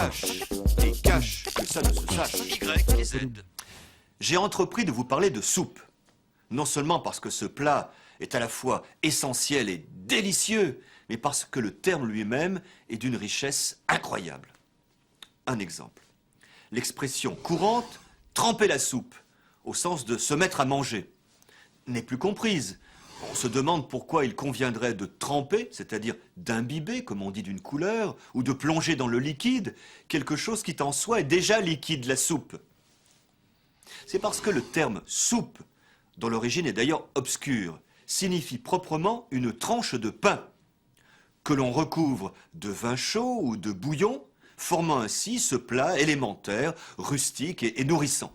cache et cache que ça ne se sache. Y et Z. J'ai entrepris de vous parler de soupe. Non seulement parce que ce plat est à la fois essentiel et délicieux, mais parce que le terme lui-même est d'une richesse incroyable. Un exemple. L'expression courante « tremper la soupe », au sens de se mettre à manger, n'est plus comprise. On se demande pourquoi il conviendrait de tremper, c'est-à-dire d'imbiber, comme on dit, d'une couleur, ou de plonger dans le liquide, quelque chose qui en soi est déjà liquide, la soupe. C'est parce que le terme soupe, dont l'origine est d'ailleurs obscure, signifie proprement une tranche de pain, que l'on recouvre de vin chaud ou de bouillon, formant ainsi ce plat élémentaire, rustique et nourrissant.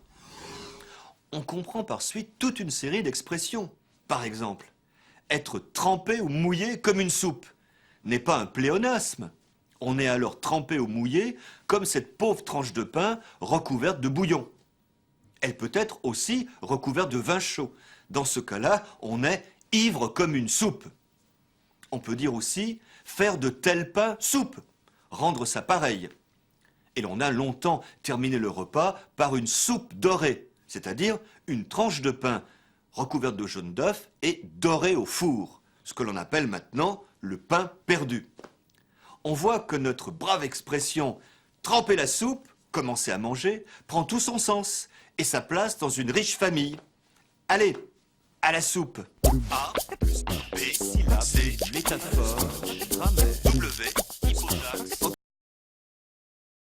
On comprend par suite toute une série d'expressions. Par exemple, être trempé ou mouillé comme une soupe n'est pas un pléonasme. On est alors trempé ou mouillé comme cette pauvre tranche de pain recouverte de bouillon. Elle peut être aussi recouverte de vin chaud. Dans ce cas-là, on est ivre comme une soupe. On peut dire aussi faire de tel pain soupe, rendre ça pareil. Et l'on a longtemps terminé le repas par une soupe dorée, c'est-à-dire une tranche de pain recouverte de jaune d'œuf et dorée au four, ce que l'on appelle maintenant le pain perdu. On voit que notre brave expression « tremper la soupe », commencer à manger, prend tout son sens et sa place dans une riche famille. Allez, à la soupe. A plus B, C, Métaphore, grammaire, W, hypotaxe,